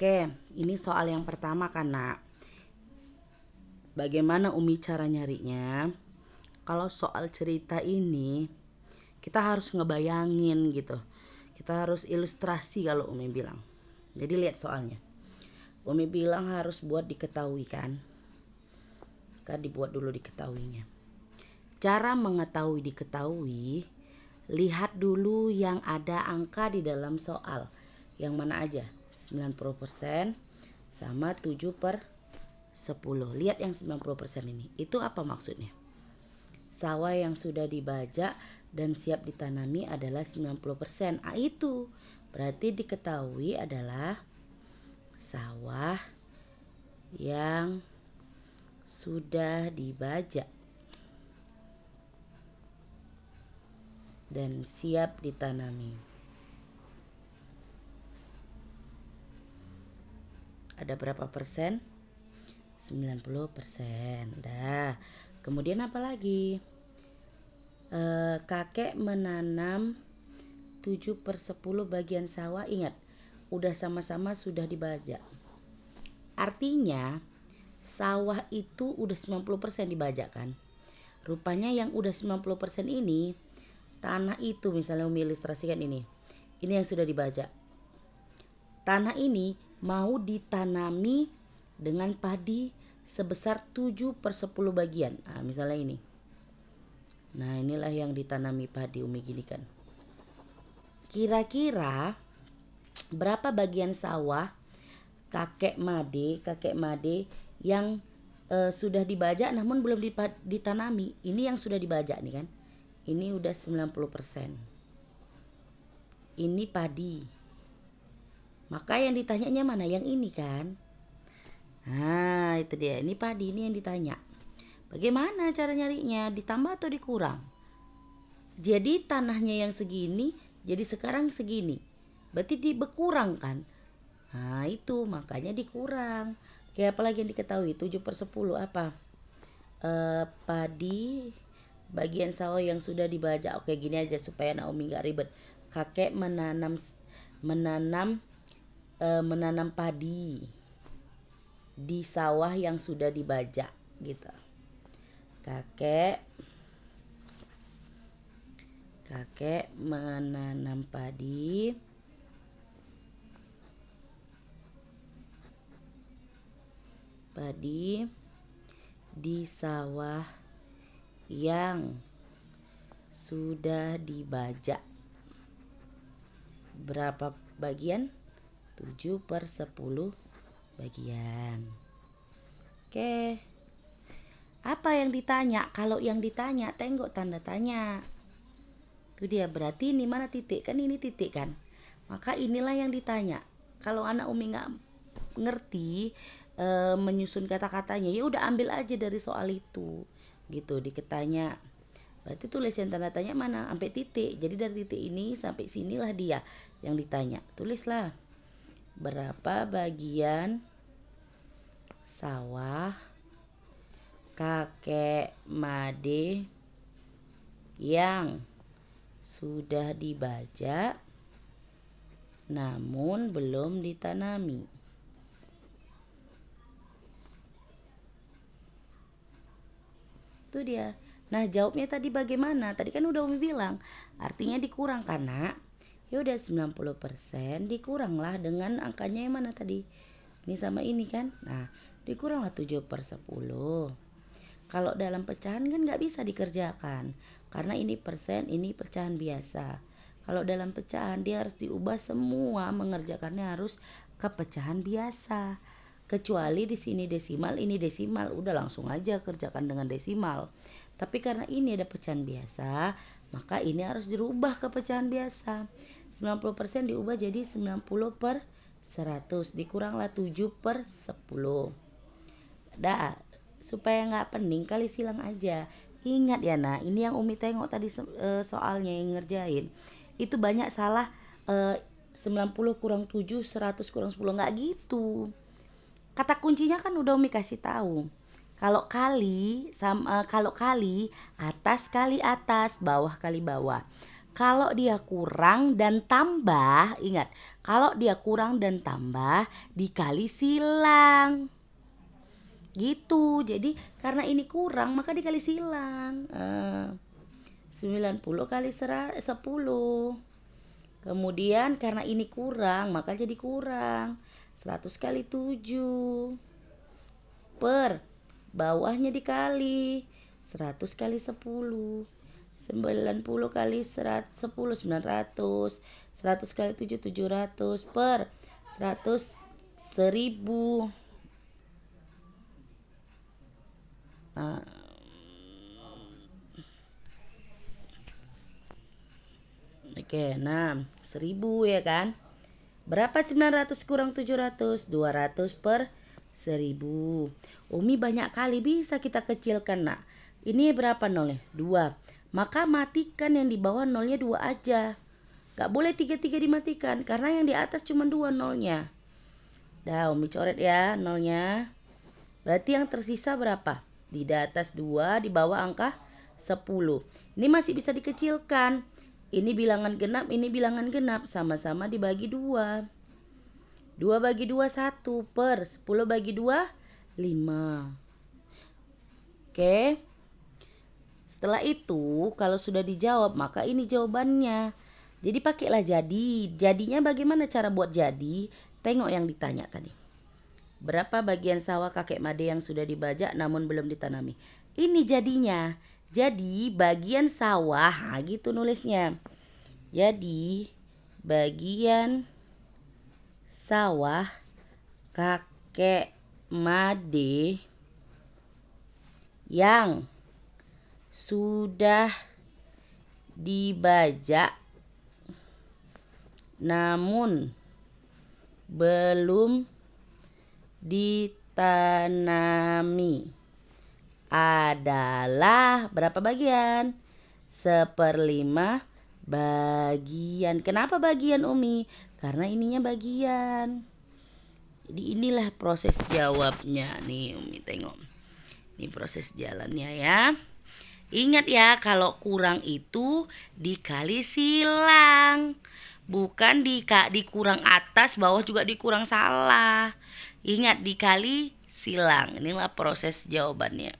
Oke, ini soal yang pertama kan nak. Bagaimana Umi cara nyarinya? Kalau soal cerita ini kita harus ngebayangin gitu. Kita harus ilustrasi kalau Umi bilang. Jadi lihat soalnya. Umi bilang harus buat diketahui kan. Kan dibuat dulu diketahuinya. Cara mengetahui diketahui, lihat dulu yang ada angka di dalam soal. Yang mana aja? 90% sama 7/10. Lihat yang 90% ini. Itu apa maksudnya? Sawah yang sudah dibajak dan siap ditanami adalah 90%. Itu berarti diketahui adalah sawah yang sudah dibajak dan siap ditanami. Ada berapa persen? 90%. Dah. Kemudian apa lagi? Kakek menanam 7/10 bagian sawah. Ingat, udah sama-sama sudah dibajak. Artinya sawah itu udah 90% dibajak kan. Rupanya yang udah 90% ini, tanah itu misalnya Umi ilustrasikan ini. Ini yang sudah dibajak. Tanah ini mau ditanami dengan padi sebesar 7/10 bagian. Nah, misalnya ini. Nah, inilah yang ditanami padi Umi gini kan. Kira-kira berapa bagian sawah kakek Made yang sudah dibajak namun belum ditanami. Ini yang sudah dibajak nih kan. Ini udah 90%. Ini padi. Maka yang ditanyanya mana? Yang ini kan. Nah, itu dia. Ini padi, ini yang ditanya. Bagaimana cara nyarinya? Ditambah atau dikurang? Jadi tanahnya yang segini, jadi sekarang segini. Berarti berkurang kan? Nah, itu makanya dikurang. Kayak apa lagi yang diketahui? 7/10 apa? Padi bagian sawah yang sudah dibajak. Oke, gini aja supaya Naomi gak ribet. Kakek menanam padi di sawah yang sudah dibajak gitu. Kakek menanam padi di sawah yang sudah dibajak. Berapa bagian? 7/10 bagian. Oke. Apa yang ditanya? Kalau yang ditanya, tengok tanda tanya. Itu dia, berarti ini mana titik? Kan ini titik kan? Maka inilah yang ditanya. Kalau anak Umi gak ngerti menyusun kata-katanya, ya udah ambil aja dari soal itu. Gitu, diketanya. Berarti tulis yang tanda tanya mana? Sampai titik. Jadi dari titik ini sampai sinilah dia yang ditanya. Tulislah. Berapa bagian sawah kakek Made yang sudah dibajak namun belum ditanami? Itu dia. Nah, jawabnya tadi bagaimana? Tadi kan udah Umi bilang, artinya dikurang karena ya udah 90% dikuranglah dengan angkanya yang mana tadi? Ini sama ini kan? Nah, dikuranglah 7/10. Kalau dalam pecahan kan nggak bisa dikerjakan karena ini persen, ini pecahan biasa. Kalau dalam pecahan dia harus diubah semua, mengerjakannya harus ke pecahan biasa. Kecuali di sini desimal, ini desimal, udah langsung aja kerjakan dengan desimal. Tapi karena ini ada pecahan biasa, maka ini harus dirubah ke pecahan biasa. 90% diubah jadi 90/100, dikuranglah 7/10. Dah, supaya nggak pening kali silang aja. Ingat ya nak, ini yang Umi tengok tadi soalnya yang ngerjain itu banyak salah. 90 kurang 7, 100 kurang 10, nggak gitu. Kata kuncinya kan udah Umi kasih tahu. Kalau kali atas kali atas, bawah kali bawah. Kalau dia kurang dan tambah, ingat, kalau dia kurang dan tambah dikali silang. Gitu. Jadi karena ini kurang maka dikali silang. 90 kali 10. Kemudian karena ini kurang maka jadi kurang. 100 kali 7 per bawahnya dikali 100 kali 10. 90 kali 10 900. 100 kali 7 700 per 100 1000. Oke, nah 1000 ya kan. Berapa 900 kurang 700? 200 per 1000. Umi banyak kali bisa kita kecilkan nak. Ini berapa nolnya? 2. Maka matikan yang di bawah nolnya 2 aja. Gak boleh 3 dimatikan karena yang di atas cuma 2 nolnya. Dah Umi coret ya nolnya. Berarti yang tersisa berapa? Di atas 2, di bawah angka 10. Ini masih bisa dikecilkan. Ini bilangan genap, ini bilangan genap. Sama-sama dibagi 2. 2 bagi 2, 1 per 10 bagi 2, 5. Oke. Setelah itu, kalau sudah dijawab, maka ini jawabannya. Jadi pakailah jadi. Jadinya bagaimana cara buat jadi? Tengok yang ditanya tadi. Berapa bagian sawah kakek Made yang sudah dibajak namun belum ditanami? Ini jadinya. Jadi bagian sawah, gitu nulisnya. Jadi bagian sawah kakek Made yang sudah dibajak namun belum ditanami adalah berapa bagian? 1/5 bagian. Kenapa bagian Umi? Karena ininya bagian. Jadi inilah proses jawabnya nih Umi tengok. Ini proses jalannya ya. Ingat ya kalau kurang itu dikali silang. Bukan dikurang atas bawah juga dikurang salah. Ingat dikali silang. Inilah proses jawabannya.